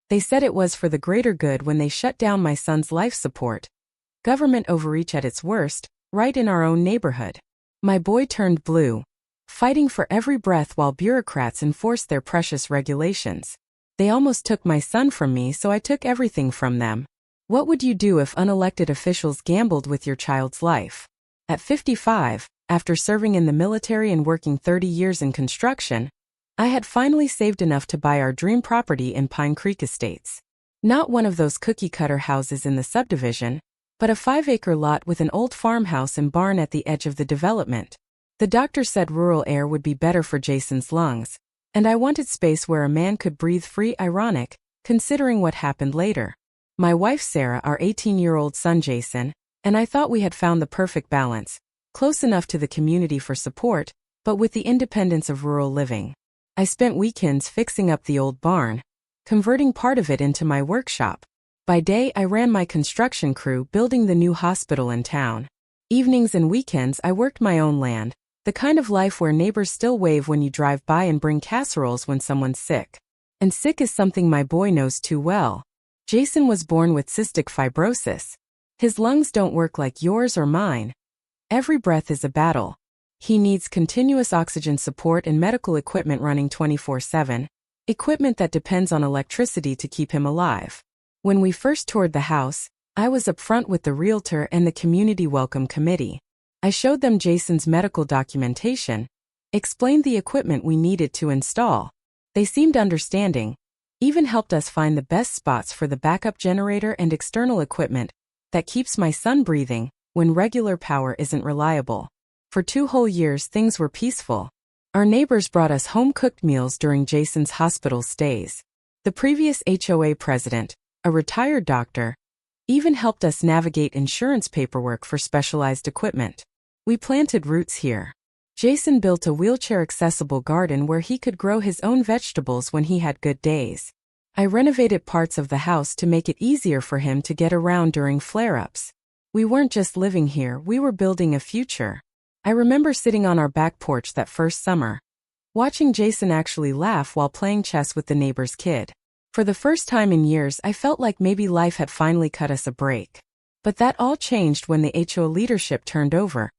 They said it was for the greater good when they shut down my son's life support. Government overreach at its worst, right in our own neighborhood. My boy turned blue, fighting for every breath while bureaucrats enforced their precious regulations. They almost took my son from me, so I took everything from them. What would you do if unelected officials gambled with your child's life? At 55, after serving in the military and working 30 years in construction, I had finally saved enough to buy our dream property in Pine Creek Estates. Not one of those cookie-cutter houses in the subdivision, but a 5-acre lot with an old farmhouse and barn at the edge of the development. The doctor said rural air would be better for Jason's lungs, and I wanted space where a man could breathe free. Ironic, considering what happened later. My wife Sarah, our 18-year-old son Jason, and I thought we had found the perfect balance, close enough to the community for support, but with the independence of rural living. I spent weekends fixing up the old barn, converting part of it into my workshop. By day I ran my construction crew building the new hospital in town. Evenings and weekends I worked my own land, the kind of life where neighbors still wave when you drive by and bring casseroles when someone's sick. And sick is something my boy knows too well. Jason was born with cystic fibrosis. His lungs don't work like yours or mine. Every breath is a battle. He needs continuous oxygen support and medical equipment running 24/7, equipment that depends on electricity to keep him alive. When we first toured the house, I was upfront with the realtor and the community welcome committee. I showed them Jason's medical documentation, explained the equipment we needed to install. They seemed understanding, even helped us find the best spots for the backup generator and external equipment that keeps my son breathing when regular power isn't reliable. For 2 whole years things were peaceful. Our neighbors brought us home-cooked meals during Jason's hospital stays. The previous HOA president, a retired doctor, even helped us navigate insurance paperwork for specialized equipment. We planted roots here. Jason built a wheelchair-accessible garden where he could grow his own vegetables when he had good days. I renovated parts of the house to make it easier for him to get around during flare-ups. We weren't just living here, we were building a future. I remember sitting on our back porch that first summer, watching Jason actually laugh while playing chess with the neighbor's kid. For the first time in years I felt like maybe life had finally cut us a break. But that all changed when the HOA leadership turned over,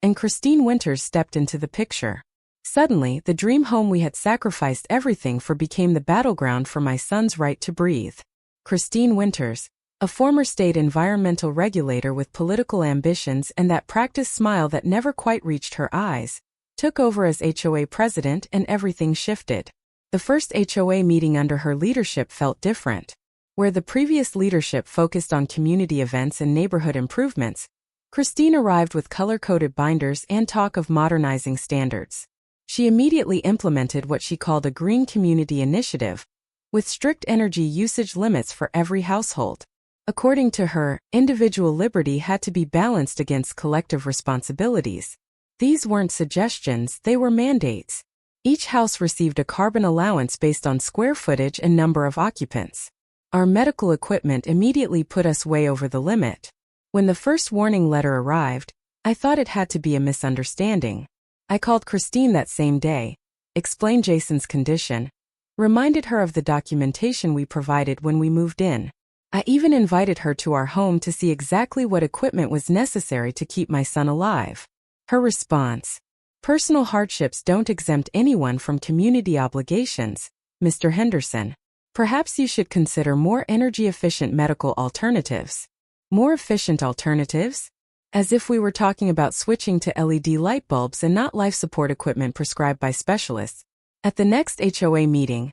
and Christine Winters stepped into the picture. Suddenly, the dream home we had sacrificed everything for became the battleground for my son's right to breathe. Christine Winters, a former state environmental regulator with political ambitions and that practiced smile that never quite reached her eyes, took over as HOA president and everything shifted. The first HOA meeting under her leadership felt different. Where the previous leadership focused on community events and neighborhood improvements, Christine arrived with color-coded binders and talk of modernizing standards. She immediately implemented what she called a green community initiative, with strict energy usage limits for every household. According to her, individual liberty had to be balanced against collective responsibilities. These weren't suggestions, they were mandates. Each house received a carbon allowance based on square footage and number of occupants. Our medical equipment immediately put us way over the limit. When the first warning letter arrived, I thought it had to be a misunderstanding. I called Christine that same day, explained Jason's condition, reminded her of the documentation we provided when we moved in. I even invited her to our home to see exactly what equipment was necessary to keep my son alive. Her response: "Personal hardships don't exempt anyone from community obligations, Mr. Henderson. Perhaps you should consider more energy-efficient medical alternatives." More efficient alternatives? As if we were talking about switching to LED light bulbs and not life support equipment prescribed by specialists. At the next HOA meeting,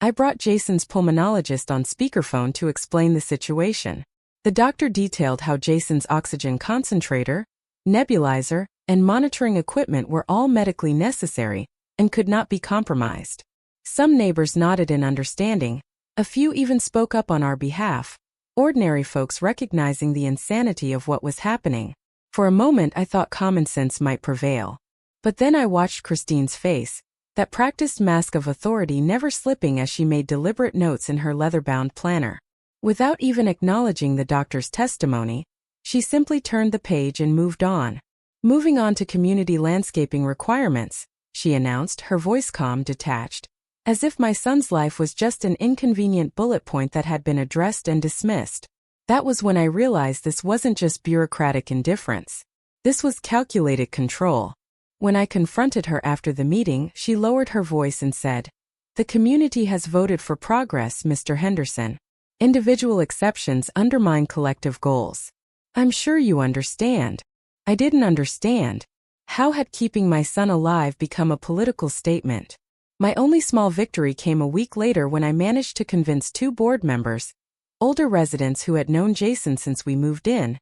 I brought Jason's pulmonologist on speakerphone to explain the situation. The doctor detailed how Jason's oxygen concentrator, nebulizer, and monitoring equipment were all medically necessary and could not be compromised. Some neighbors nodded in understanding, a few even spoke up on our behalf, ordinary folks recognizing the insanity of what was happening. For a moment I thought common sense might prevail. But then I watched Christine's face, that practiced mask of authority never slipping as she made deliberate notes in her leather-bound planner. Without even acknowledging the doctor's testimony, she simply turned the page and moved on. "Moving on to community landscaping requirements," she announced, her voice calm, detached. As if my son's life was just an inconvenient bullet point that had been addressed and dismissed. That was when I realized this wasn't just bureaucratic indifference. This was calculated control. When I confronted her after the meeting, she lowered her voice and said, "The community has voted for progress, Mr. Henderson. Individual exceptions undermine collective goals. I'm sure you understand." I didn't understand. How had keeping my son alive become a political statement? My only small victory came a week later when I managed to convince 2 board members, older residents who had known Jason since we moved in,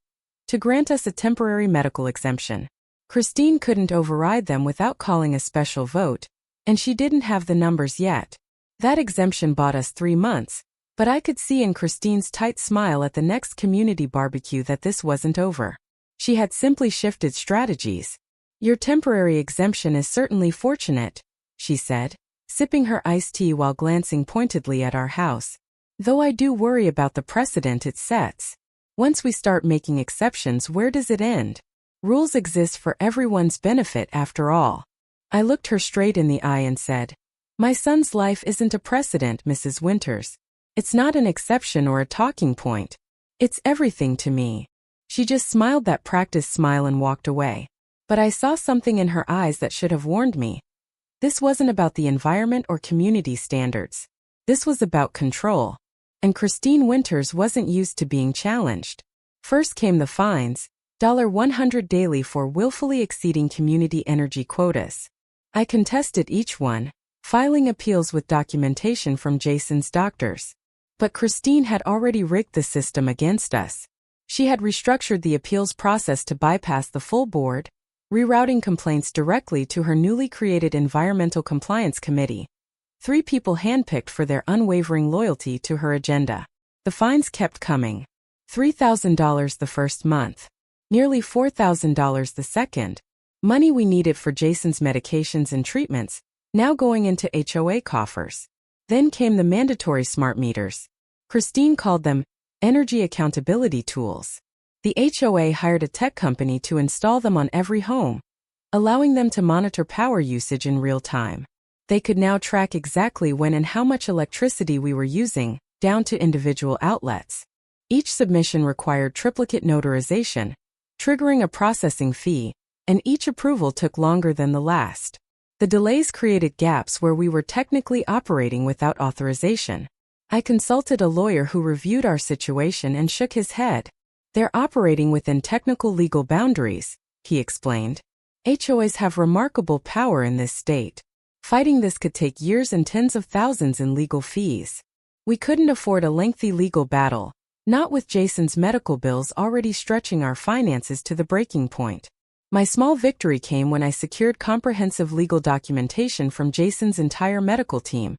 to grant us a temporary medical exemption. Christine couldn't override them without calling a special vote, and she didn't have the numbers yet. That exemption bought us 3 months, but I could see in Christine's tight smile at the next community barbecue that this wasn't over. She had simply shifted strategies. "Your temporary exemption is certainly fortunate," she said, sipping her iced tea while glancing pointedly at our house. "Though I do worry about the precedent it sets. Once we start making exceptions, where does it end? Rules exist for everyone's benefit after all." I looked her straight in the eye and said, "My son's life isn't a precedent, Mrs. Winters. It's not an exception or a talking point. It's everything to me." She just smiled that practiced smile and walked away. But I saw something in her eyes that should have warned me. This wasn't about the environment or community standards. This was about control. And Christine Winters wasn't used to being challenged. First came the fines, $100 daily for willfully exceeding community energy quotas. I contested each one, filing appeals with documentation from Jason's doctors. But Christine had already rigged the system against us. She had restructured the appeals process to bypass the full board, rerouting complaints directly to her newly created Environmental Compliance Committee. 3 people handpicked for their unwavering loyalty to her agenda. The fines kept coming. $3,000 the first month. Nearly $4,000 the second. Money we needed for Jason's medications and treatments, now going into HOA coffers. Then came the mandatory smart meters. Christine called them energy accountability tools. The HOA hired a tech company to install them on every home, allowing them to monitor power usage in real time. They could now track exactly when and how much electricity we were using, down to individual outlets. Each submission required triplicate notarization, triggering a processing fee, and each approval took longer than the last. The delays created gaps where we were technically operating without authorization. I consulted a lawyer who reviewed our situation and shook his head. "They're operating within technical legal boundaries," he explained. "HOAs have remarkable power in this state. Fighting this could take years and tens of thousands in legal fees. We couldn't afford a lengthy legal battle, not with Jason's medical bills already stretching our finances to the breaking point." My small victory came when I secured comprehensive legal documentation from Jason's entire medical team.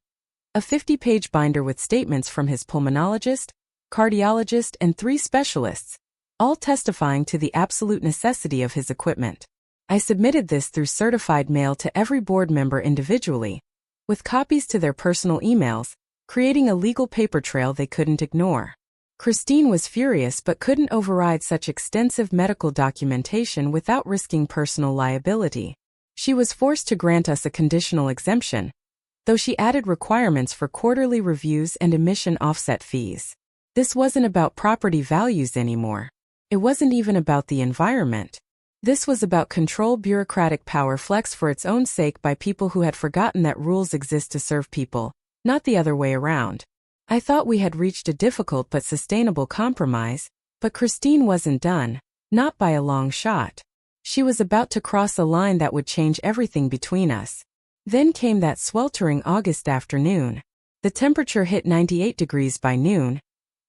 A 50-page binder with statements from his pulmonologist, cardiologist, and 3 specialists, all testifying to the absolute necessity of his equipment. I submitted this through certified mail to every board member individually, with copies to their personal emails, creating a legal paper trail they couldn't ignore. Christine was furious but couldn't override such extensive medical documentation without risking personal liability. She was forced to grant us a conditional exemption, though she added requirements for quarterly reviews and emission offset fees. This wasn't about property values anymore. It wasn't even about the environment. This was about control, bureaucratic power flexed for its own sake by people who had forgotten that rules exist to serve people, not the other way around. I thought we had reached a difficult but sustainable compromise, but Christine wasn't done, not by a long shot. She was about to cross a line that would change everything between us. Then came that sweltering August afternoon. The temperature hit 98 degrees by noon,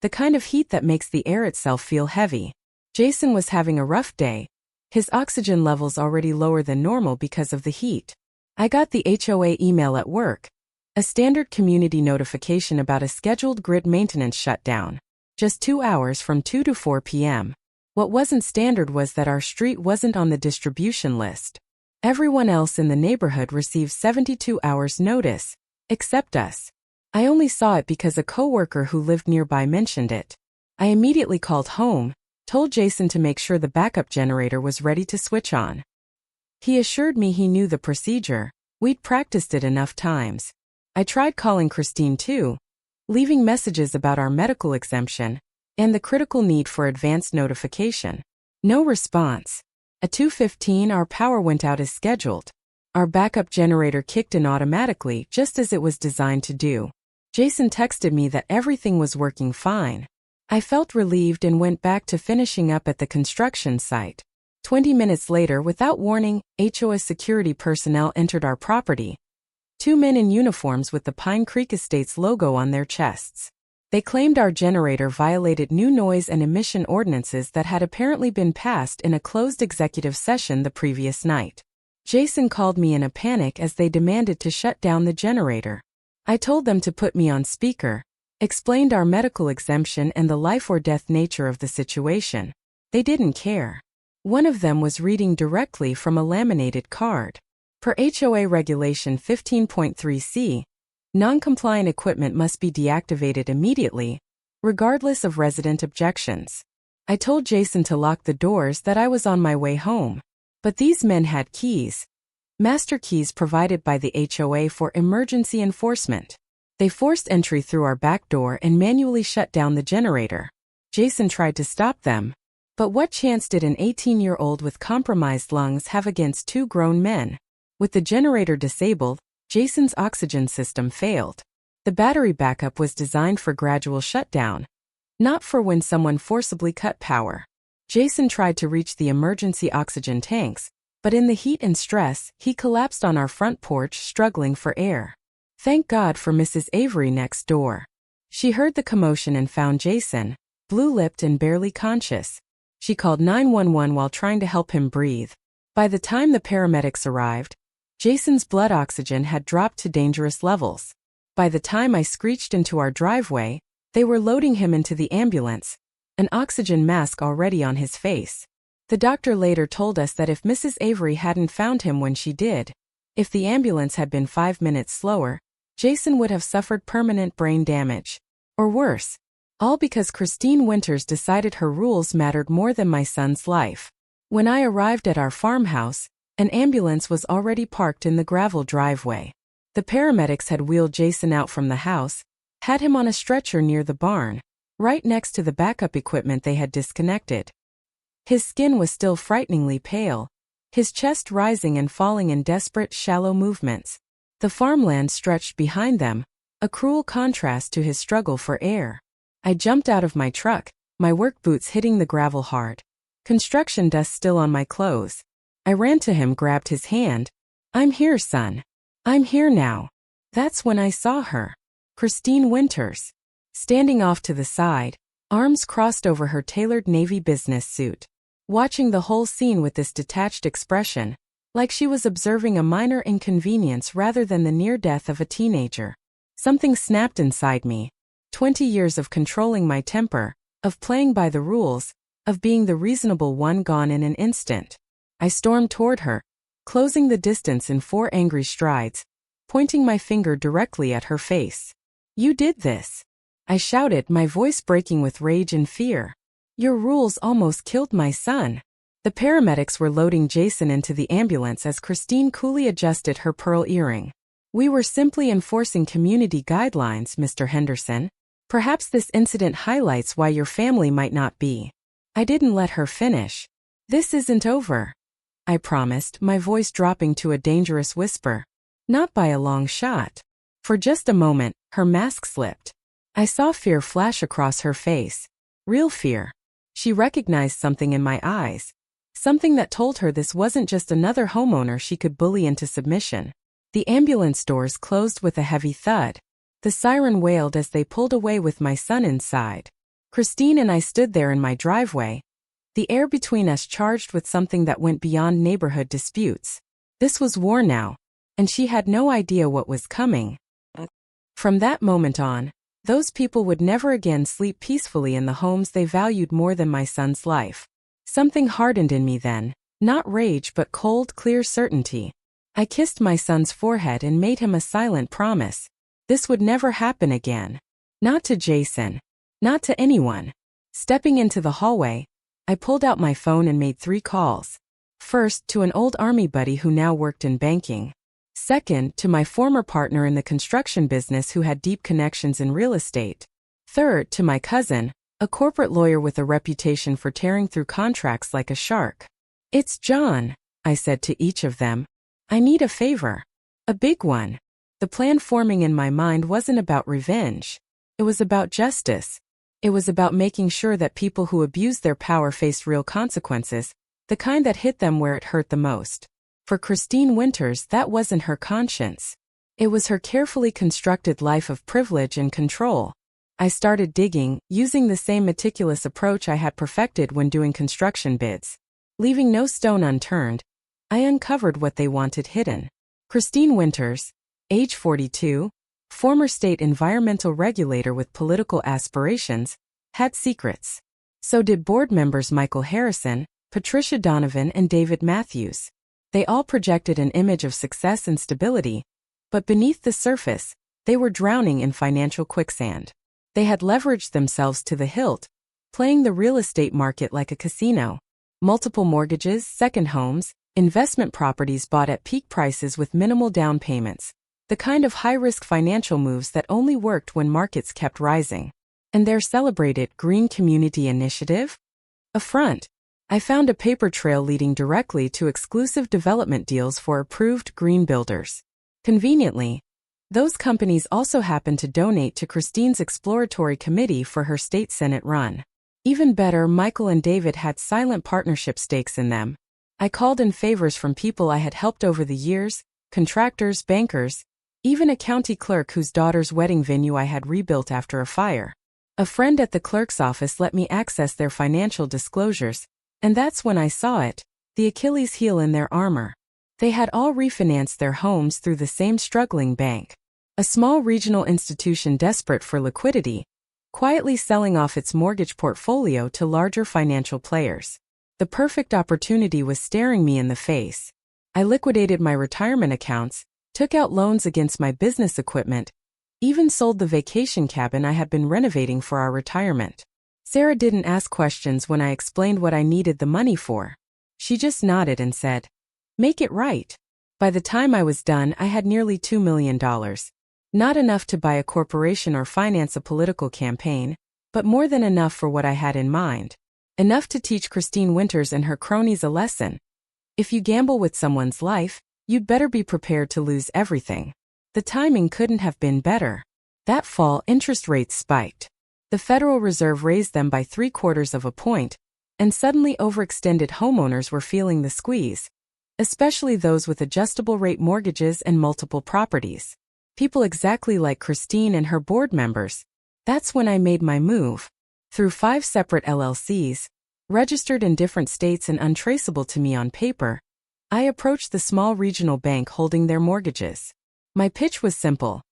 the kind of heat that makes the air itself feel heavy. Jason was having a rough day, his oxygen levels already lower than normal because of the heat. I got the HOA email at work, a standard community notification about a scheduled grid maintenance shutdown, just 2 hours from 2 to 4 p.m. What wasn't standard was that our street wasn't on the distribution list. Everyone else in the neighborhood received 72 hours notice, except us. I only saw it because a coworker who lived nearby mentioned it. I immediately called home, told Jason to make sure the backup generator was ready to switch on. He assured me he knew the procedure. We'd practiced it enough times. I tried calling Christine too, leaving messages about our medical exemption and the critical need for advance notification. No response. At 2:15 our power went out as scheduled. Our backup generator kicked in automatically just as it was designed to do. Jason texted me that everything was working fine. I felt relieved and went back to finishing up at the construction site. 20 minutes later, without warning, HOA security personnel entered our property. 2 men in uniforms with the Pine Creek Estates logo on their chests. They claimed our generator violated new noise and emission ordinances that had apparently been passed in a closed executive session the previous night. Jason called me in a panic as they demanded to shut down the generator. I told them to put me on speaker, explained our medical exemption and the life or death nature of the situation. They didn't care. One of them was reading directly from a laminated card. Per HOA Regulation 15.3c, non-compliant equipment must be deactivated immediately, regardless of resident objections. I told Jason to lock the doors that I was on my way home. But these men had keys. Master keys provided by the HOA for emergency enforcement. They forced entry through our back door and manually shut down the generator. Jason tried to stop them. But what chance did an 18-year-old with compromised lungs have against 2 grown men? With the generator disabled, Jason's oxygen system failed. The battery backup was designed for gradual shutdown, not for when someone forcibly cut power. Jason tried to reach the emergency oxygen tanks, but in the heat and stress, he collapsed on our front porch struggling for air. Thank God for Mrs. Avery next door. She heard the commotion and found Jason, blue-lipped and barely conscious. She called 911 while trying to help him breathe. By the time the paramedics arrived, Jason's blood oxygen had dropped to dangerous levels. By the time I screeched into our driveway, they were loading him into the ambulance, an oxygen mask already on his face. The doctor later told us that if Mrs. Avery hadn't found him when she did, if the ambulance had been 5 minutes slower, Jason would have suffered permanent brain damage. Or worse. All because Christine Winters decided her rules mattered more than my son's life. When I arrived at our farmhouse, an ambulance was already parked in the gravel driveway. The paramedics had wheeled Jason out from the house, had him on a stretcher near the barn, right next to the backup equipment they had disconnected. His skin was still frighteningly pale, his chest rising and falling in desperate, shallow movements. The farmland stretched behind them, a cruel contrast to his struggle for air. I jumped out of my truck, my work boots hitting the gravel hard. Construction dust still on my clothes. I ran to him, grabbed his hand. "I'm here, son. I'm here now." That's when I saw her. Christine Winters. Standing off to the side, arms crossed over her tailored navy business suit. Watching the whole scene with this detached expression, like she was observing a minor inconvenience rather than the near death of a teenager. Something snapped inside me. 20 years of controlling my temper, of playing by the rules, of being the reasonable one gone in an instant. I stormed toward her, closing the distance in 4 angry strides, pointing my finger directly at her face. "You did this," I shouted, my voice breaking with rage and fear. "Your rules almost killed my son." The paramedics were loading Jason into the ambulance as Christine coolly adjusted her pearl earring. "We were simply enforcing community guidelines, Mr. Henderson. Perhaps this incident highlights why your family might not be." I didn't let her finish. "This isn't over," I promised, my voice dropping to a dangerous whisper. "Not by a long shot." For just a moment, her mask slipped. I saw fear flash across her face. Real fear. She recognized something in my eyes. Something that told her this wasn't just another homeowner she could bully into submission. The ambulance doors closed with a heavy thud. The siren wailed as they pulled away with my son inside. Christine and I stood there in my driveway, the air between us charged with something that went beyond neighborhood disputes. This was war now, and she had no idea what was coming. From that moment on, those people would never again sleep peacefully in the homes they valued more than my son's life. Something hardened in me then, not rage but cold, clear certainty. I kissed my son's forehead and made him a silent promise. This would never happen again. Not to Jason. Not to anyone. Stepping into the hallway, I pulled out my phone and made 3 calls. First, to an old army buddy who now worked in banking. Second, to my former partner in the construction business who had deep connections in real estate. Third, to my cousin, a corporate lawyer with a reputation for tearing through contracts like a shark. "It's John," I said to each of them. "I need a favor. A big one." The plan forming in my mind wasn't about revenge. It was about justice. It was about making sure that people who abused their power faced real consequences, the kind that hit them where it hurt the most. For Christine Winters, that wasn't her conscience. It was her carefully constructed life of privilege and control. I started digging, using the same meticulous approach I had perfected when doing construction bids. Leaving no stone unturned, I uncovered what they wanted hidden. Christine Winters, age 42, former state environmental regulator with political aspirations, had secrets. So did board members Michael Harrison, Patricia Donovan, and David Matthews. They all projected an image of success and stability, but beneath the surface, they were drowning in financial quicksand. They had leveraged themselves to the hilt, playing the real estate market like a casino. Multiple mortgages, second homes, investment properties bought at peak prices with minimal down payments. The kind of high-risk financial moves that only worked when markets kept rising. And their celebrated Green Community Initiative? A front. I found a paper trail leading directly to exclusive development deals for approved green builders. Conveniently, those companies also happened to donate to Christine's exploratory committee for her state Senate run. Even better, Michael and David had silent partnership stakes in them. I called in favors from people I had helped over the years, contractors, bankers, even a county clerk whose daughter's wedding venue I had rebuilt after a fire. A friend at the clerk's office let me access their financial disclosures, and that's when I saw it, the Achilles heel in their armor. They had all refinanced their homes through the same struggling bank. A small regional institution desperate for liquidity, quietly selling off its mortgage portfolio to larger financial players. The perfect opportunity was staring me in the face. I liquidated my retirement accounts, took out loans against my business equipment, even sold the vacation cabin I had been renovating for our retirement. Sarah didn't ask questions when I explained what I needed the money for. She just nodded and said, "Make it right." By the time I was done, I had nearly $2 million. Not enough to buy a corporation or finance a political campaign, but more than enough for what I had in mind. Enough to teach Christine Winters and her cronies a lesson. If you gamble with someone's life, you'd better be prepared to lose everything. The timing couldn't have been better. That fall, interest rates spiked. The Federal Reserve raised them by 3/4 of a point, and suddenly overextended homeowners were feeling the squeeze, especially those with adjustable rate mortgages and multiple properties. People exactly like Christine and her board members. That's when I made my move. Through 5 separate LLCs, registered in different states and untraceable to me on paper, I approached the small regional bank holding their mortgages. My pitch was simple.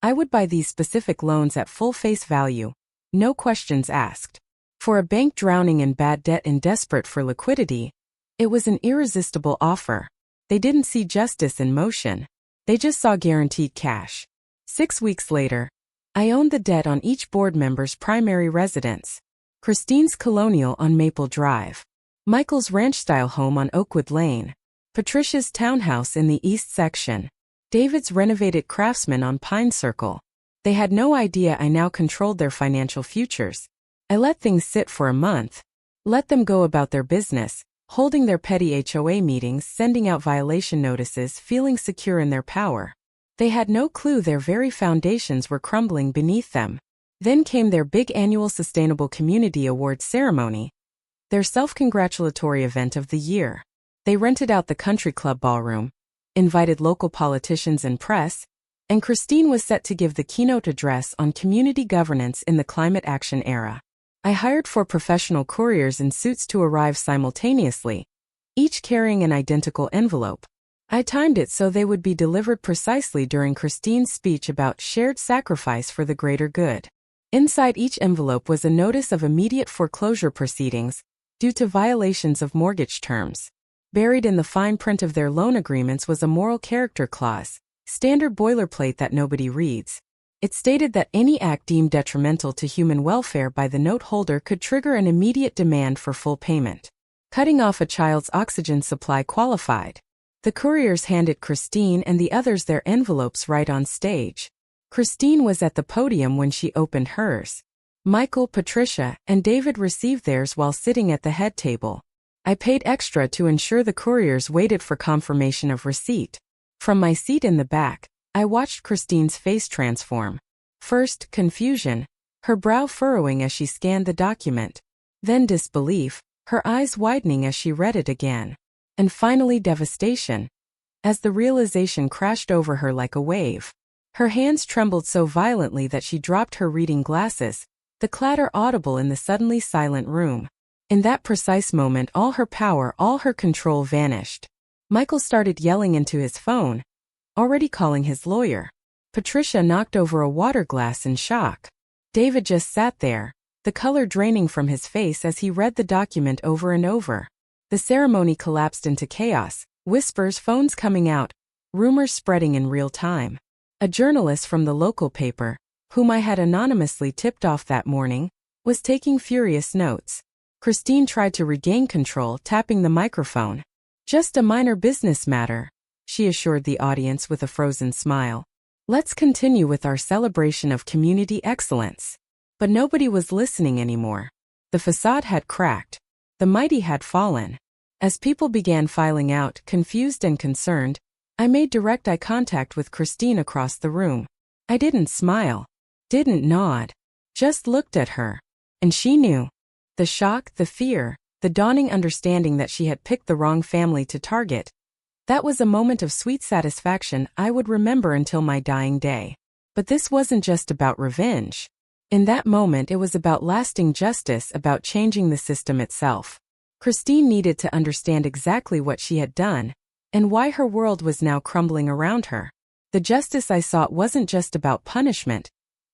I would buy these specific loans at full face value, no questions asked. For a bank drowning in bad debt and desperate for liquidity, it was an irresistible offer. They didn't see justice in motion. They just saw guaranteed cash. 6 weeks later, I owned the debt on each board member's primary residence. Christine's Colonial on Maple Drive. Michael's ranch-style home on Oakwood Lane. Patricia's townhouse in the east section. David's renovated Craftsman on Pine Circle. They had no idea I now controlled their financial futures. I let things sit for a month. Let them go about their business, holding their petty HOA meetings, sending out violation notices, feeling secure in their power. They had no clue their very foundations were crumbling beneath them. Then came their big annual Sustainable Community Awards ceremony, their self-congratulatory event of the year. They rented out the country club ballroom, invited local politicians and press, and Christine was set to give the keynote address on community governance in the climate action era. I hired 4 professional couriers in suits to arrive simultaneously, each carrying an identical envelope. I timed it so they would be delivered precisely during Christine's speech about shared sacrifice for the greater good. Inside each envelope was a notice of immediate foreclosure proceedings due to violations of mortgage terms. Buried in the fine print of their loan agreements was a moral character clause, standard boilerplate that nobody reads. It stated that any act deemed detrimental to human welfare by the note holder could trigger an immediate demand for full payment. Cutting off a child's oxygen supply qualified. The couriers handed Christine and the others their envelopes right on stage. Christine was at the podium when she opened hers. Michael, Patricia, and David received theirs while sitting at the head table. I paid extra to ensure the couriers waited for confirmation of receipt. From my seat in the back, I watched Christine's face transform. First, confusion, her brow furrowing as she scanned the document. Then disbelief, her eyes widening as she read it again. And finally devastation, as the realization crashed over her like a wave. Her hands trembled so violently that she dropped her reading glasses, the clatter audible in the suddenly silent room. In that precise moment, all her power, all her control vanished. Michael started yelling into his phone, already calling his lawyer. Patricia knocked over a water glass in shock. David just sat there, the color draining from his face as he read the document over and over. The ceremony collapsed into chaos, whispers, phones coming out, rumors spreading in real time. A journalist from the local paper, whom I had anonymously tipped off that morning, was taking furious notes. Christine tried to regain control, tapping the microphone. "Just a minor business matter," she assured the audience with a frozen smile. "Let's continue with our celebration of community excellence." But nobody was listening anymore. The facade had cracked. The mighty had fallen. As people began filing out, confused and concerned, I made direct eye contact with Christine across the room. I didn't smile, didn't nod, just looked at her. And she knew. The shock, the fear, the dawning understanding that she had picked the wrong family to target. That was a moment of sweet satisfaction I would remember until my dying day. But this wasn't just about revenge. In that moment, it was about lasting justice, about changing the system itself. Christine needed to understand exactly what she had done, and why her world was now crumbling around her. The justice I sought wasn't just about punishment.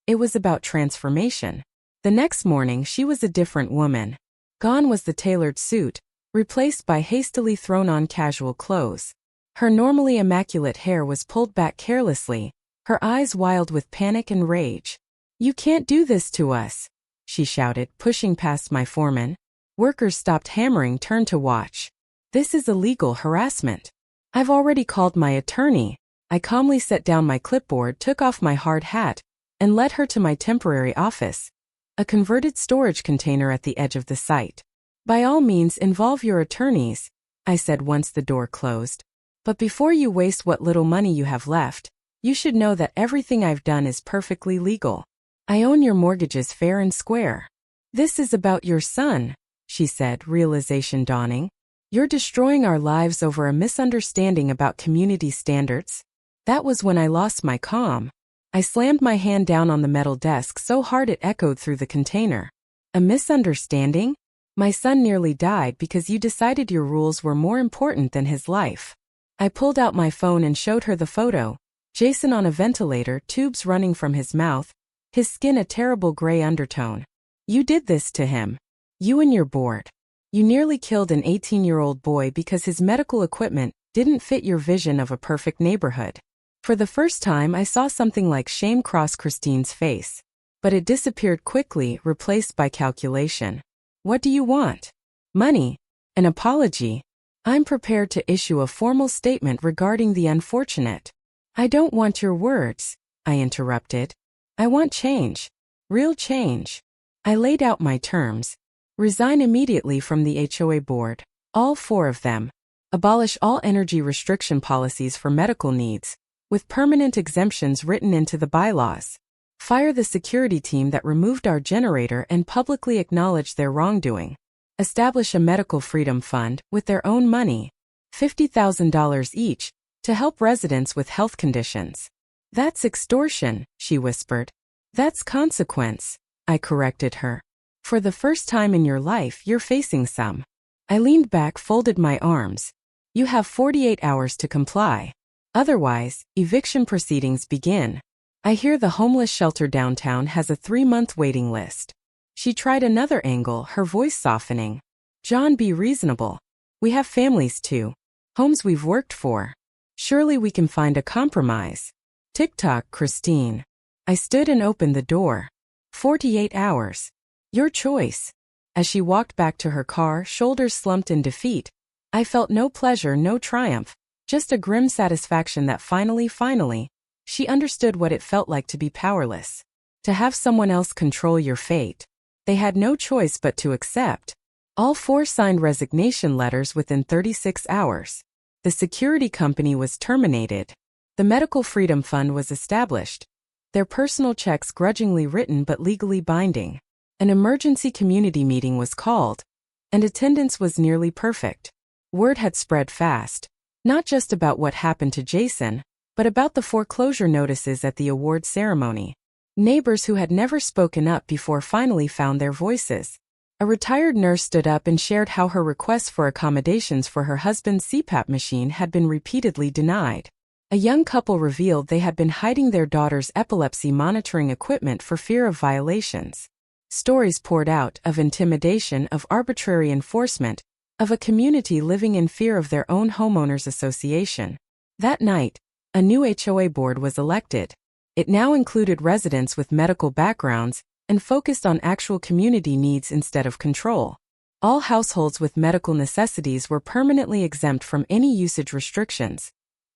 It was about transformation. The next morning, she was a different woman. Gone was the tailored suit, replaced by hastily thrown-on casual clothes. Her normally immaculate hair was pulled back carelessly, her eyes wild with panic and rage. "You can't do this to us," she shouted, pushing past my foreman. Workers stopped hammering, turned to watch. "This is illegal harassment. I've already called my attorney." I calmly set down my clipboard, took off my hard hat, and led her to my temporary office, a converted storage container at the edge of the site. "By all means, involve your attorneys," I said once the door closed. "But before you waste what little money you have left, you should know that everything I've done is perfectly legal. I own your mortgages fair and square." "This is about your son," she said, realization dawning. "You're destroying our lives over a misunderstanding about community standards." That was when I lost my calm. I slammed my hand down on the metal desk so hard it echoed through the container. "A misunderstanding? My son nearly died because you decided your rules were more important than his life." I pulled out my phone and showed her the photo. Jason on a ventilator, tubes running from his mouth, his skin a terrible gray undertone. "You did this to him. You and your board. You nearly killed an 18-year-old boy because his medical equipment didn't fit your vision of a perfect neighborhood." For the first time, I saw something like shame cross Christine's face. But it disappeared quickly, replaced by calculation. "What do you want? Money? An apology? I'm prepared to issue a formal statement regarding the unfortunate." "I don't want your words," I interrupted. "I want change. Real change." I laid out my terms. Resign immediately from the HOA board. All 4 of them. Abolish all energy restriction policies for medical needs, with permanent exemptions written into the bylaws. Fire the security team that removed our generator and publicly acknowledge their wrongdoing. Establish a medical freedom fund with their own money, $50,000 each, to help residents with health conditions. "That's extortion," she whispered. "That's consequence," I corrected her. "For the first time in your life, you're facing some." I leaned back, folded my arms. "You have 48 hours to comply. Otherwise, eviction proceedings begin. I hear the homeless shelter downtown has a 3-month waiting list." She tried another angle, her voice softening. "John, be reasonable. We have families too. Homes we've worked for. Surely we can find a compromise." "Tick-tock, Christine." I stood and opened the door. 48 hours. Your choice." As she walked back to her car, shoulders slumped in defeat, I felt no pleasure, no triumph, Just a grim satisfaction that finally, she understood what it felt like to be powerless. To have someone else control your fate. They had no choice but to accept. All four signed resignation letters within 36 hours. The security company was terminated. The Medical Freedom Fund was established. Their personal checks grudgingly written but legally binding. An emergency community meeting was called, and attendance was nearly perfect. Word had spread fast, not just about what happened to Jason, but about the foreclosure notices at the award ceremony. Neighbors who had never spoken up before finally found their voices. A retired nurse stood up and shared how her requests for accommodations for her husband's CPAP machine had been repeatedly denied. A young couple revealed they had been hiding their daughter's epilepsy monitoring equipment for fear of violations. Stories poured out of intimidation, of arbitrary enforcement, of a community living in fear of their own homeowners association. That night, a new HOA board was elected. It now included residents with medical backgrounds and focused on actual community needs instead of control. All households with medical necessities were permanently exempt from any usage restrictions.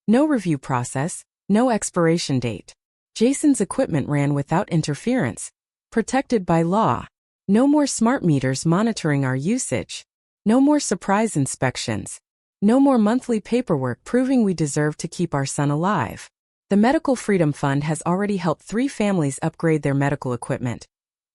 No review process, no expiration date. Jason's equipment ran without interference, protected by law. No more smart meters monitoring our usage. No more surprise inspections. No more monthly paperwork proving we deserve to keep our son alive. The Medical Freedom Fund has already helped 3 families upgrade their medical equipment.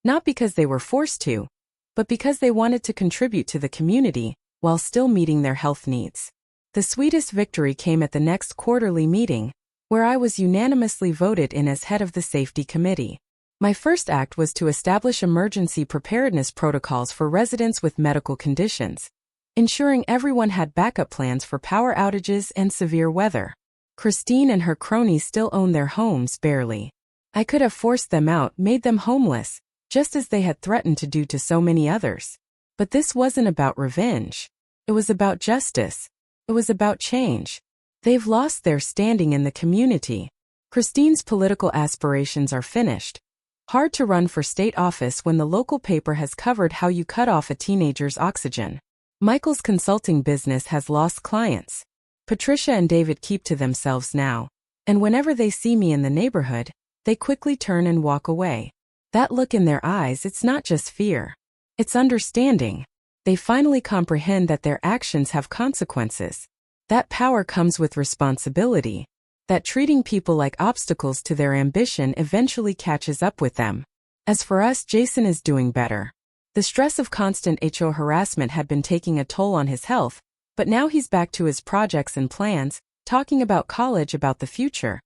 Not because they were forced to, but because they wanted to contribute to the community while still meeting their health needs. The sweetest victory came at the next quarterly meeting, where I was unanimously voted in as head of the safety committee. My first act was to establish emergency preparedness protocols for residents with medical conditions, ensuring everyone had backup plans for power outages and severe weather. Christine and her cronies still own their homes barely. I could have forced them out, made them homeless, just as they had threatened to do to so many others. But this wasn't about revenge. It was about justice. It was about change. They've lost their standing in the community. Christine's political aspirations are finished. Hard to run for state office when the local paper has covered how you cut off a teenager's oxygen. Michael's consulting business has lost clients. Patricia and David keep to themselves now, and whenever they see me in the neighborhood, they quickly turn and walk away. That look in their eyes, it's not just fear. It's understanding. They finally comprehend that their actions have consequences. That power comes with responsibility. That treating people like obstacles to their ambition eventually catches up with them. As for us, Jason is doing better. The stress of constant HO harassment had been taking a toll on his health, but now he's back to his projects and plans, talking about college, about the future.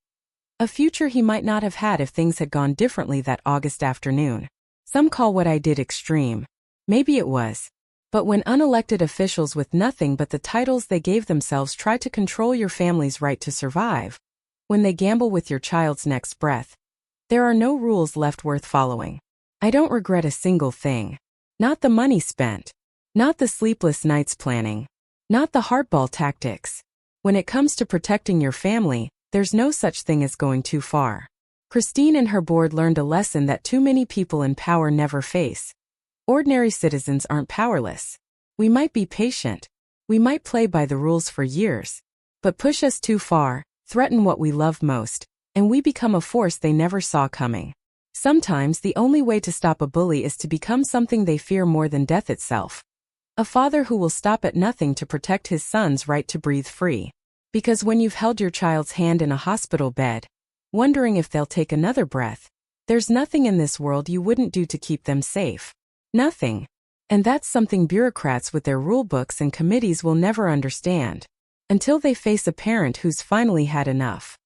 A future he might not have had if things had gone differently that August afternoon. Some call what I did extreme. Maybe it was. But when unelected officials with nothing but the titles they gave themselves try to control your family's right to survive, when they gamble with your child's next breath, there are no rules left worth following. I don't regret a single thing. Not the money spent. Not the sleepless nights planning. Not the hardball tactics. When it comes to protecting your family, there's no such thing as going too far. Christine and her board learned a lesson that too many people in power never face. Ordinary citizens aren't powerless. We might be patient. We might play by the rules for years. But push us too far, threaten what we love most, and we become a force they never saw coming. Sometimes the only way to stop a bully is to become something they fear more than death itself. A father who will stop at nothing to protect his son's right to breathe free. Because when you've held your child's hand in a hospital bed, wondering if they'll take another breath, there's nothing in this world you wouldn't do to keep them safe. Nothing. And that's something bureaucrats with their rule books and committees will never understand. Until they face a parent who's finally had enough.